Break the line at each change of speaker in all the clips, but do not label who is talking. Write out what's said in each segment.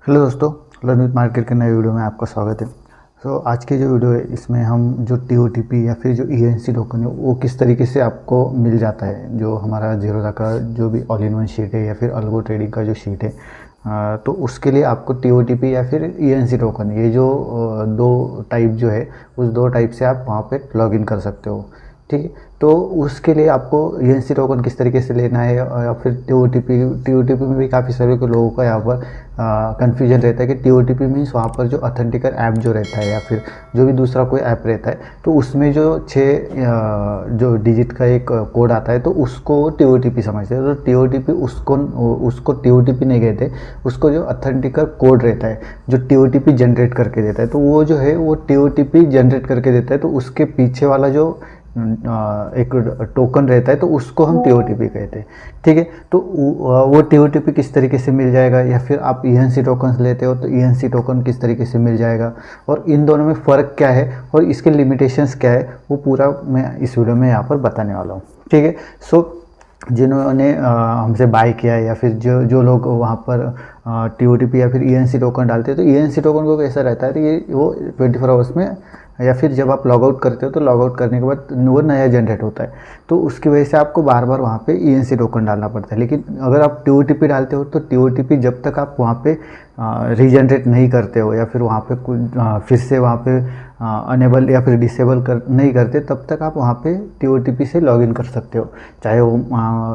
Hello दोस्तों, learn with market के नए वीडियो में आपका स्वागत है। आज की जो वीडियो है इसमें हम जो TOTP या फिर जो ENC टोकन है वो किस तरीके से आपको मिल जाता है। जो हमारा ज़ीरोधा का जो भी ऑल इन वन शीट है या फिर अल्गो ट्रेडिंग का जो शीट है, तो उसके लिए आपको TOTP या फिर ENC टोकन, ये जो दो टाइप जो है उस दो टाइप से आप वहाँ पे लॉगिन कर सकते हो। ठीक है, तो उसके लिए आपको ENC टोकन किस तरीके से लेना है या फिर TOTP में भी काफ़ी सारे लोगों का यहाँ पर कन्फ्यूजन रहता है कि TOTP मीन्स वहाँ पर जो ऑथेंटिकर ऐप जो रहता है या फिर जो भी दूसरा कोई ऐप रहता है, तो उसमें जो 6 जो डिजिट का एक कोड आता है तो उसको TOTP समझते हैं। तो TOTP उसको TOTP नहीं कहते, उसको जो ऑथेंटिकर कोड रहता है जो TOTP जनरेट करके देता है, तो वो जो है वो TOTP जनरेट करके देता है। तो उसके पीछे वाला जो एक टोकन रहता है तो उसको हम TOTP कहते हैं। ठीक है, तो वो TOTP किस तरीके से मिल जाएगा, या फिर आप ENC टोकन लेते हो तो ENC टोकन किस तरीके से मिल जाएगा, और इन दोनों में फ़र्क क्या है और इसके लिमिटेशंस क्या है, वो पूरा मैं इस वीडियो में यहाँ पर बताने वाला हूँ। ठीक है, जिन्होंने हमसे बाय किया है या फिर जो लोग वहाँ पर TOTP या फिर ENC टोकन डालते हैं, तो ENC टोकन को कैसा रहता है कि ये वो 24 आवर्स में या फिर जब आप लॉग आउट करते हो तो लॉग आउट करने के बाद वो नया जनरेट होता है, तो उसकी वजह से आपको बार बार वहाँ पे ENC टोकन डालना पड़ता है। लेकिन अगर आप TOTP डालते हो तो TOTP जब तक आप वहाँ पे रीजनरेट नहीं करते हो या फिर वहाँ पे फिर से वहाँ पे अनेबल या फिर डिसेबल नहीं करते, तब तक आप वहाँ पे TOTP से लॉगिन कर सकते हो। चाहे वो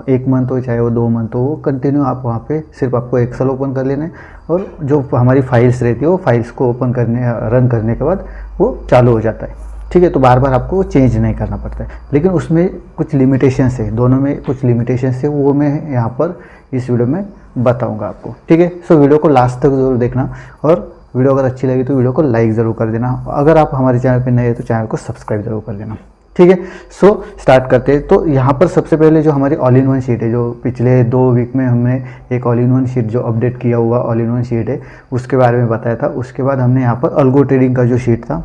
1 मंथ हो चाहे वो 2 मंथ हो, वो कंटिन्यू आप वहाँ पे सिर्फ आपको एक्सेल ओपन कर लेना है और जो हमारी फाइल्स रहती है वो फाइल्स को रन करने के बाद वो चालू हो जाता है। ठीक है, तो बार बार आपको चेंज नहीं करना पड़ता है। लेकिन उसमें कुछ लिमिटेशंस है, दोनों में कुछ लिमिटेशंस है, वो मैं यहाँ पर इस वीडियो में बताऊंगा आपको। ठीक है, वीडियो को लास्ट तक ज़रूर देखना, और वीडियो अगर अच्छी लगी तो वीडियो को लाइक ज़रूर कर देना। अगर आप हमारे चैनल पर नए हैं तो चैनल को सब्सक्राइब ज़रूर कर देना। ठीक है, स्टार्ट करते हैं। तो यहाँ पर सबसे पहले जो हमारी ऑल इन वन शीट है, जो पिछले 2 वीक में हमने एक ऑल इन वन शीट जो अपडेट किया हुआ ऑल इन वन शीट है उसके बारे में बताया था। उसके बाद हमने यहाँ पर अल्गो ट्रेडिंग का जो शीट था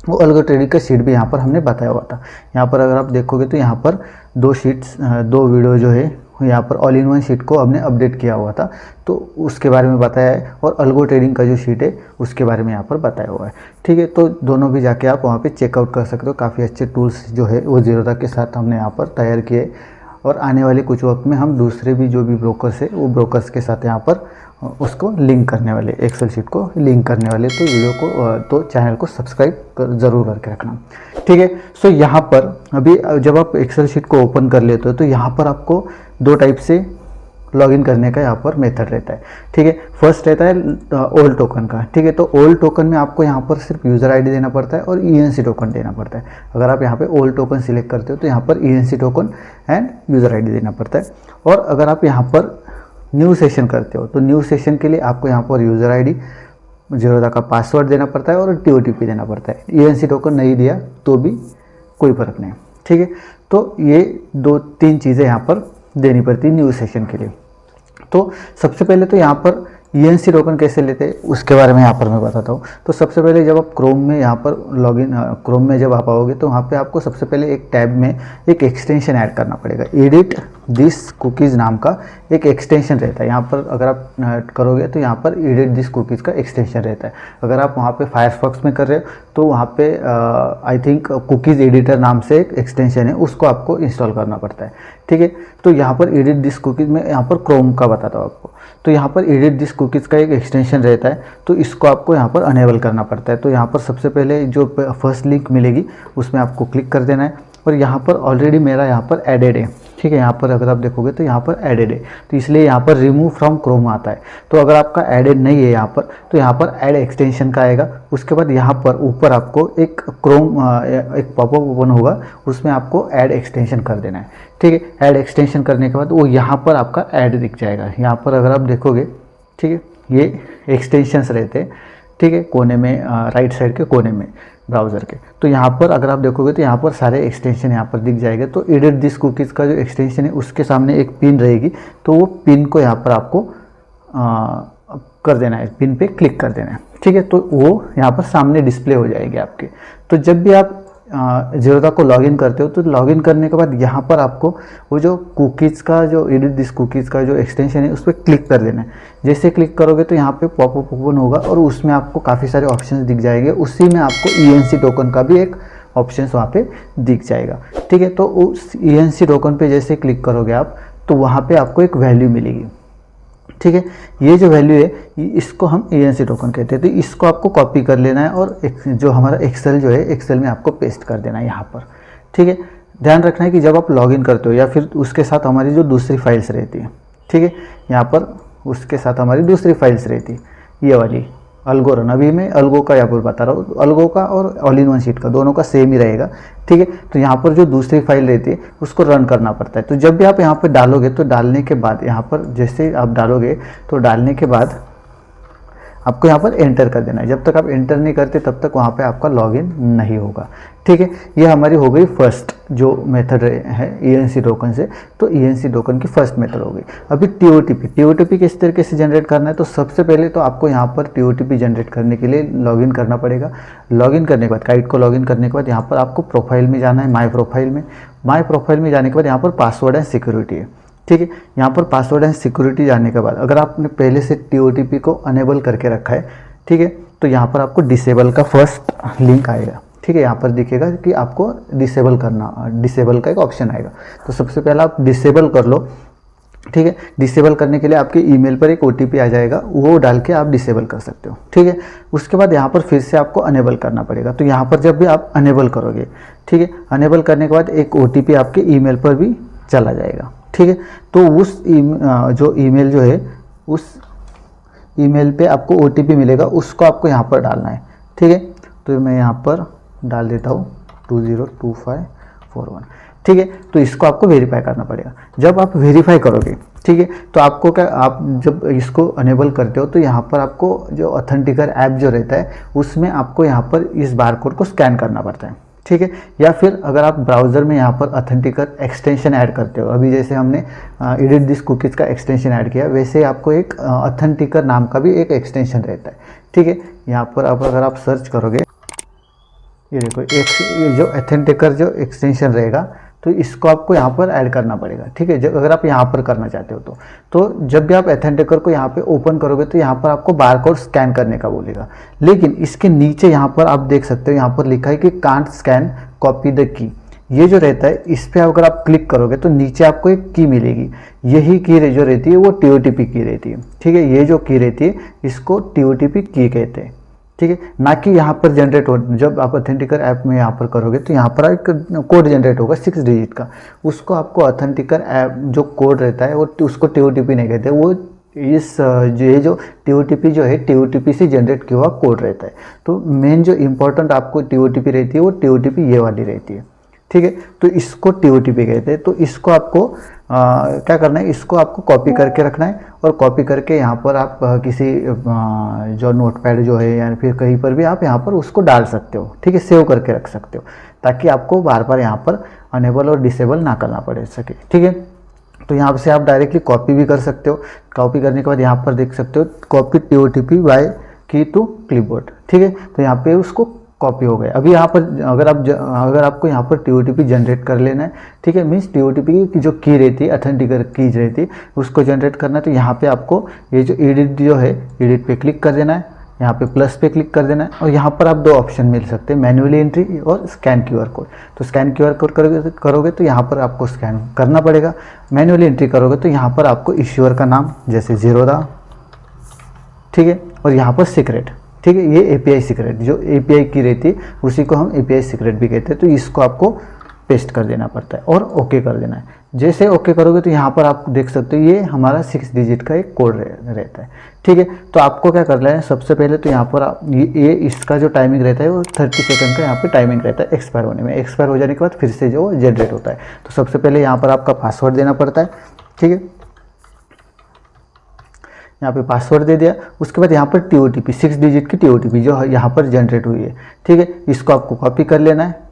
वो अल्गो ट्रेडिंग का शीट भी यहाँ पर हमने बताया हुआ था। यहाँ पर अगर आप देखोगे तो यहाँ पर 2 वीडियो जो है यहाँ पर ऑल इन वन शीट को हमने अपडेट किया हुआ था, तो उसके बारे में बताया है, और अल्गो ट्रेडिंग का जो शीट है उसके बारे में यहाँ पर बताया हुआ है। ठीक है, तो दोनों भी जाके आप वहाँ पे चेकआउट कर सकते हो। काफ़ी अच्छे टूल्स जो है वो ज़ीरोधा के साथ हमने यहाँ पर तैयार किए, और आने वाले कुछ वक्त में हम दूसरे भी जो भी ब्रोकर्स है वो ब्रोकर्स के साथ यहाँ पर उसको लिंक करने वाले, एक्सेल शीट को लिंक करने वाले। तो वीडियो को तो चैनल को सब्सक्राइब ज़रूर करके रखना। ठीक है, यहाँ पर अभी जब आप एक्सेल शीट को ओपन कर लेते हो तो यहाँ पर आपको 2 टाइप से लॉगिन करने का यहाँ पर मेथड रहता है। ठीक है, फर्स्ट रहता है ओल्ड टोकन का। ठीक है, तो ओल्ड टोकन में आपको यहाँ पर सिर्फ यूज़र आईडी देना पड़ता है और ENC टोकन देना पड़ता है। अगर आप यहाँ पे ओल्ड टोकन सिलेक्ट करते हो तो यहाँ पर ENC token end user ID देना पड़ता है। और अगर आप यहाँ पर न्यू सेशन करते हो तो न्यू सेशन के लिए आपको यहाँ पर यूज़र आईडी, ज़ीरोधा का पासवर्ड देना पड़ता है और TOTP देना पड़ता है। ENC टोकन नहीं दिया तो भी कोई फ़र्क नहीं। ठीक है, तो ये 2-3 चीज़ें यहाँ पर देनी पड़ती है न्यू सेशन के लिए। तो सबसे पहले तो यहाँ पर ENC टोकन कैसे लेते हैं उसके बारे में यहाँ पर मैं बताता हूँ। तो सबसे पहले जब आप क्रोम में यहाँ पर क्रोम में जब आप आओगे तो वहाँ पे आपको सबसे पहले एक टैब में एक एक्सटेंशन ऐड करना पड़ेगा। एडिट दिस कुकीज़ नाम का एक एक्सटेंशन रहता है। यहाँ पर अगर आप करोगे तो यहाँ पर एडिट दिस कुकीज़ का एक्सटेंशन रहता है। अगर आप वहाँ पे फायरफॉक्स में कर रहे हो तो वहाँ पे आई थिंक कुकीज़ एडिटर नाम से एक एक्सटेंशन है, उसको आपको इंस्टॉल करना पड़ता है। ठीक है, तो यहाँ पर एडिट दिस कुकीज़ में यहाँ पर क्रोम का बताता हूँ आपको। तो यहाँ पर एडिट दिस कुकीज़ का एक एक्सटेंशन रहता है, तो इसको आपको यहाँ पर अनेबल करना पड़ता है। तो यहाँ पर सबसे पहले जो फर्स्ट लिंक मिलेगी उसमें आपको क्लिक कर देना है, और यहाँ पर ऑलरेडी मेरा यहाँ पर एडेड है। ठीक है, यहाँ पर अगर आप देखोगे तो यहाँ पर एडेड है, तो इसलिए यहाँ पर रिमूव फ्रॉम क्रोम आता है। तो अगर आपका एडेड नहीं है यहाँ पर तो यहाँ पर ऐड एक्सटेंशन का आएगा। उसके बाद यहाँ पर ऊपर आपको एक एक पॉपअप ओपन होगा, उसमें आपको ऐड एक्सटेंशन कर देना है। ठीक है, ऐड एक्सटेंशन करने के बाद वो यहाँ पर आपका ऐड दिख जाएगा। यहाँ पर अगर आप देखोगे, ठीक है, ये एक्सटेंशंस रहते हैं। ठीक है, कोने में राइट साइड के कोने में ब्राउज़र के, तो यहाँ पर अगर आप देखोगे तो यहाँ पर सारे एक्सटेंशन यहाँ पर दिख जाएगा। तो एडिट दिस कुकीज़ का जो एक्सटेंशन है उसके सामने एक पिन रहेगी, तो वो पिन को यहाँ पर आपको कर देना है, पिन पे क्लिक कर देना है। ठीक है, तो वो यहाँ पर सामने डिस्प्ले हो जाएगी आपके। तो जब भी आप ज़ीरोधा को लॉगिन करते हो तो लॉगिन करने के बाद यहाँ पर आपको वो जो कुकीज़ का जो एडिट दिस कुकीज़ का जो एक्सटेंशन है उस पर क्लिक कर देना है। जैसे क्लिक करोगे तो यहाँ पे पॉपअप ओपन होगा और उसमें आपको काफ़ी सारे ऑप्शंस दिख जाएंगे। उसी में आपको ENC टोकन का भी एक ऑप्शंस वहाँ पे दिख जाएगा। ठीक है, तो उस ENC टोकन पे जैसे क्लिक करोगे आप तो वहाँ पे आपको एक वैल्यू मिलेगी। ठीक है, ये जो वैल्यू है इसको हम ENC टोकन कहते हैं। तो इसको आपको कॉपी कर लेना है और जो हमारा एक्सेल जो है एक्सेल में आपको पेस्ट कर देना है यहाँ पर। ठीक है, ध्यान रखना है कि जब आप लॉगिन करते हो या फिर उसके साथ हमारी जो दूसरी फाइल्स रहती है, ठीक है, यहाँ पर उसके साथ हमारी दूसरी फाइल्स रहती है ये वाली अल्गो रन। अभी मैं अल्गो का यहाँ पर बता रहा हूँ, अल्गो का और ऑल इन वन शीट का दोनों का सेम ही रहेगा। ठीक है, तो यहाँ पर जो दूसरी फाइल रहती है उसको रन करना पड़ता है। तो जब भी आप यहाँ पर डालोगे तो डालने के बाद यहाँ पर जैसे आप डालोगे तो डालने के बाद आपको यहाँ पर एंटर कर देना है। जब तक आप एंटर नहीं करते तब तक वहाँ पे आपका लॉगिन नहीं होगा। ठीक है, ये हमारी हो गई फर्स्ट जो मेथड है ENC टोकन से। तो ENC टोकन की फर्स्ट मेथड हो गई। अभी TOTP किस तरीके से जनरेट करना है, तो सबसे पहले तो आपको यहाँ पर TOTP जनरेट करने के लिए लॉगिन करना पड़ेगा। लॉगिन करने के बाद काइट को लॉगिन करने के बाद यहाँ पर आपको प्रोफाइल में जाना है, माई प्रोफाइल में जाने के बाद यहाँ पर पासवर्ड एंड सिक्योरिटी है। ठीक है, यहाँ पर पासवर्ड एंड सिक्योरिटी जाने के बाद अगर आपने पहले से TOTP को अनेबल करके रखा है, ठीक है, तो यहाँ पर आपको डिसेबल का फर्स्ट लिंक आएगा। ठीक है, यहाँ पर दिखेगा कि आपको डिसेबल का एक ऑप्शन आएगा। तो सबसे पहले आप डिसेबल कर लो। ठीक है, डिसेबल करने के लिए आपके ईमेल पर एक OTP आ जाएगा, वो डाल के आप डिसेबल कर सकते हो। ठीक है, उसके बाद यहाँ पर फिर से आपको अनेबल करना पड़ेगा। तो यहाँ पर जब भी आप अनेबल करोगे, ठीक है, अनेबल करने के बाद एक OTP आपके ईमेल पर भी चला जाएगा। ठीक है, तो उस जो ईमेल जो है उस ईमेल पे आपको OTP मिलेगा, उसको आपको यहाँ पर डालना है। ठीक है, तो मैं यहाँ पर डाल देता हूँ 202541। ठीक है, तो इसको आपको वेरीफाई करना पड़ेगा। जब आप वेरीफाई करोगे, ठीक है, तो आपको क्या, आप जब इसको अनेबल करते हो तो यहाँ पर आपको जो ऑथेंटिकर ऐप जो रहता है उसमें आपको यहाँ पर इस बारकोड को स्कैन करना पड़ता है। ठीक है, या फिर अगर आप ब्राउज़र में यहाँ पर ऑथेंटिकर एक्सटेंशन ऐड करते हो, अभी जैसे हमने एडिट दिस कुकीज़ का एक्सटेंशन ऐड किया, वैसे आपको एक ऑथेंटिकर नाम का भी एक एक्सटेंशन रहता है। ठीक है, यहाँ पर अगर आप सर्च करोगे, ये देखो ये जो ऑथेंटिकर जो एक्सटेंशन रहेगा तो इसको आपको यहाँ पर ऐड करना पड़ेगा। ठीक है, जब अगर आप यहाँ पर करना चाहते हो तो जब भी आप ऑथेंटिकर को यहाँ पे ओपन करोगे तो यहाँ पर आपको बारकोड स्कैन करने का बोलेगा। लेकिन इसके नीचे यहाँ पर आप देख सकते हो, यहाँ पर लिखा है कि can't scan copy the key. ये जो रहता है इस पर अगर आप क्लिक करोगे तो नीचे आपको एक की मिलेगी। यही की जो रहती है वो TOTP की रहती है। ठीक है, ये जो की रहती है इसको TOTP की कहते हैं। ठीक है, ना कि यहाँ पर जनरेट हो, जब आप ऑथेंटिकर ऐप में यहाँ पर करोगे तो यहाँ पर एक कोड जनरेट होगा 6 डिजिट का, उसको आपको ऑथेंटिकर ऐप जो कोड रहता है वो उसको TOTP नहीं कहते, वो ये जो TOTP जो है TOTP से जनरेट किया हुआ कोड रहता है। तो मेन जो इम्पोर्टेंट आपको TOTP रहती है वो TOTP ये वाली रहती है। ठीक है, तो इसको TOTP कहते हैं। तो इसको आपको क्या करना है, इसको आपको कॉपी करके रखना है और कॉपी करके यहाँ पर आप किसी जो नोटपैड जो है या फिर कहीं पर भी आप यहाँ पर उसको डाल सकते हो। ठीक है, सेव करके रख सकते हो ताकि आपको बार बार यहाँ पर अनेबल और डिसेबल ना करना पड़े सके। ठीक है, तो यहाँ से आप डायरेक्टली कॉपी भी कर सकते हो। कॉपी करने के बाद यहाँ पर देख सकते हो कॉपी TOTP बाय की टू क्लिपबोर्ड। ठीक है, तो यहाँ पे उसको कॉपी हो गया। अभी यहाँ पर अगर आपको यहाँ पर TOTP जनरेट कर लेना है, ठीक है, मीन्स TOTP की जो की रहती है ऑथेंटिकर की रहती है उसको जनरेट करना है, तो यहाँ पे आपको ये जो एडिट जो है एडिट पे क्लिक कर देना है, यहाँ पे प्लस पे क्लिक कर देना है और यहाँ पर आप दो ऑप्शन मिल सकते हैं, मैन्युअली एंट्री और स्कैन QR कोड। तो स्कैन QR कोड करोगे तो यहाँ पर आपको स्कैन करना पड़ेगा। मैन्युअली एंट्री करोगे तो यहाँ पर आपको इश्यूअर का नाम जैसे ज़ीरोधा, ठीक है, और यहाँ पर सीक्रेट। ठीक है, ये API सीक्रेट जो API की रहती है उसी को हम API सीक्रेट भी कहते हैं। तो इसको आपको पेस्ट कर देना पड़ता है और ओके कर देना है। जैसे ओके करोगे तो यहाँ पर आप देख सकते हो ये हमारा 6 डिजिट का एक कोड रहता है। ठीक है, तो आपको क्या करना है, सबसे पहले तो यहाँ पर आप ये इसका जो टाइमिंग रहता है वो 30 सेकंड का यहाँ पे टाइमिंग रहता है एक्सपायर होने में। एक्सपायर हो जाने के बाद फिर से जो जनरेट होता है। तो सबसे पहले यहाँ पर आपका पासवर्ड देना पड़ता है। ठीक है, यहाँ पे पासवर्ड दे दिया, उसके बाद यहाँ पर TOTP 6 डिजिट की TOTP जो यहाँ पर जनरेट हुई है। ठीक है, इसको आपको कॉपी कर लेना है,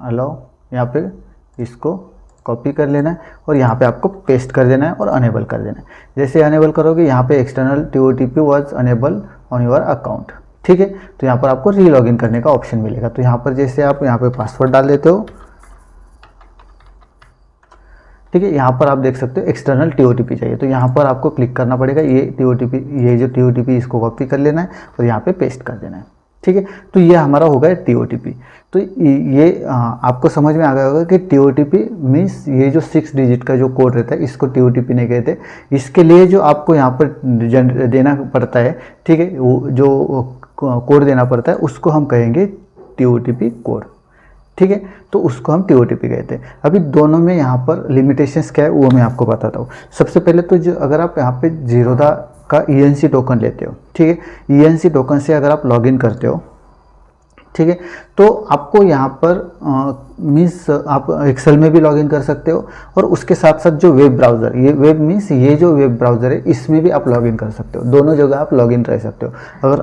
अलाउ, यहाँ पे इसको कॉपी कर लेना है और यहाँ पे आपको पेस्ट कर देना है और अनेबल कर देना है। जैसे अनेबल करोगे यहाँ पे external TOTP was unable on your account. ठीक है। तो यहाँ पर आपको री लॉगिन करने का ऑप्शन मिलेगा। तो यहाँ पर जैसे आप यहाँ पे पासवर्ड डाल देते हो, ठीक है, यहाँ पर आप देख सकते हो एक्सटर्नल टीओटीपी चाहिए, तो यहाँ पर आपको क्लिक करना पड़ेगा। ये टीओटीपी, ये जो टीओटीपी इसको कॉपी कर लेना है और यहाँ पे पेस्ट कर देना है, ठीक है। तो ये हमारा होगा टीओटीपी। तो ये आपको समझ में आ गया होगा कि टीओटीपी मीन्स ये जो 6 डिजिट का जो कोड रहता है इसको टीओटीपी नहीं कहते। इसके लिए जो आपको यहाँ पर देना पड़ता है, ठीक है, वो जो कोड देना पड़ता है उसको हम कहेंगे टीओटीपी कोड, ठीक है। तो उसको हम टीओटीपी कहते हैं। अभी दोनों में यहाँ पर लिमिटेशंस क्या है वो मैं आपको बताता हूँ। सबसे पहले तो जो अगर आप यहाँ पे जीरोधा का ईएनसी टोकन लेते हो, ठीक है, ईएनसी टोकन से अगर आप लॉगिन करते हो, ठीक है, तो आपको यहाँ पर मीन्स आप एक्सेल में भी लॉगिन कर सकते हो और उसके साथ साथ जो वेब ब्राउज़र, ये वेब मीन्स ये जो वेब ब्राउज़र है इसमें भी आप लॉगिन कर सकते हो। दोनों जगह आप लॉगिन रह सकते हो।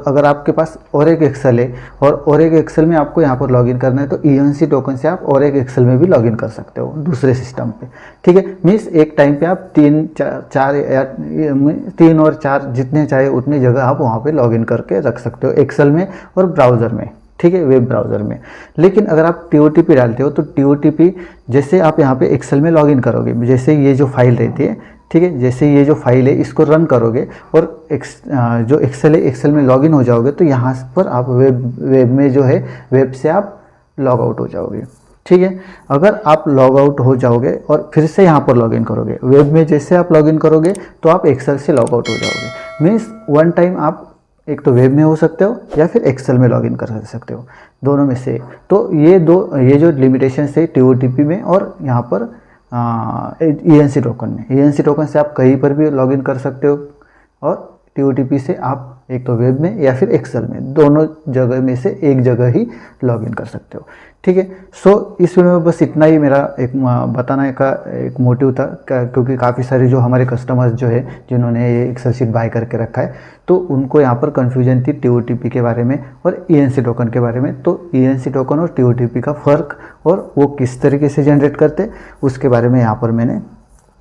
अगर आपके पास और एक एक्सेल है और एक एक्सेल में आपको यहाँ पर लॉगिन करना है तो ईएनसी टोकन से आप और एक एक्सेल में भी लॉगिन कर सकते हो दूसरे सिस्टम पे, ठीक है। मीन्स एक टाइम पे आप 3 और 4 जितने चाहे उतनी जगह आप वहाँ पे लॉगिन करके रख सकते हो, एक्सेल में और ब्राउज़र में, ठीक है, वेब ब्राउज़र में। लेकिन अगर आप टीओटीपी डालते हो तो टीओटीपी जैसे आप यहाँ पे एक्सेल में लॉगिन करोगे, जैसे ये जो फाइल रहती है, ठीक है, जैसे ये जो फाइल है इसको रन करोगे और जो एक्सेल है एक्सेल में लॉगिन हो जाओगे तो यहाँ पर आप वेब में जो है वेब से आप लॉग आउट हो जाओगे, ठीक है। अगर आप लॉग आउट हो जाओगे और फिर से यहाँ पर लॉगिन करोगे, वेब में जैसे आप लॉगिन करोगे तो आप एक्सेल से लॉग आउट हो जाओगे। मीन्स वन टाइम आप एक तो वेब में हो सकते हो या फिर एक्सेल में लॉगिन कर सकते हो, दोनों में से। तो ये जो लिमिटेशन है टीओटीपी में और यहाँ पर ईएनसी टोकन में, ईएनसी टोकन से आप कहीं पर भी लॉगिन कर सकते हो और टीओटीपी से आप एक तो वेब में या फिर एक्सेल में, दोनों जगह में से एक जगह ही लॉगिन कर सकते हो, ठीक है। सो इस वीडियो में बस इतना ही मेरा एक बताने का एक मोटिव था, क्योंकि काफ़ी सारे जो हमारे कस्टमर्स जो है जिन्होंने ये एक्सेल शीट बाय करके रखा है तो उनको यहाँ पर कन्फ्यूजन थी टीओटीपी के बारे में और ईएनसी टोकन के बारे में। तो ईएनसी टोकन और टीओटीपी का फ़र्क और वो किस तरीके से जनरेट करते उसके बारे में यहाँ पर मैंने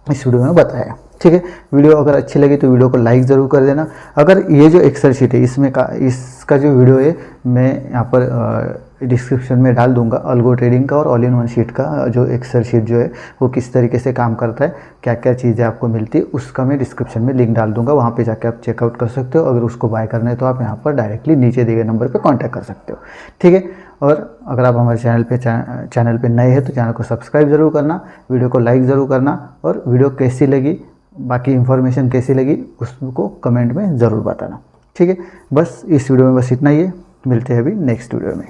इस वीडियो में बताया, ठीक है। वीडियो अगर अच्छी लगी तो वीडियो को लाइक ज़रूर कर देना। अगर ये जो एक्सेल शीट है इसका जो वीडियो है मैं यहाँ पर डिस्क्रिप्शन में डाल दूंगा, अल्गो ट्रेडिंग का और ऑल इन वन शीट का जो एक्सेल शीट जो है वो किस तरीके से काम करता है, क्या क्या चीज़ें आपको मिलती है, उसका मैं डिस्क्रिप्शन में लिंक डाल दूंगा। वहाँ पे जाके आप चेकआउट कर सकते हो। अगर उसको बाय करना है तो आप यहाँ पर डायरेक्टली नीचे दिए गए नंबर पर कॉन्टैक्ट कर सकते हो, ठीक है। और अगर आप हमारे चैनल पे नए हैं तो चैनल को सब्सक्राइब ज़रूर करना, वीडियो को लाइक ज़रूर करना और वीडियो कैसी लगी, बाकी इन्फॉर्मेशन कैसी लगी उसको कमेंट में ज़रूर बताना, ठीक है। बस इस वीडियो में बस इतना ही है, मिलते हैं अभी नेक्स्ट वीडियो में।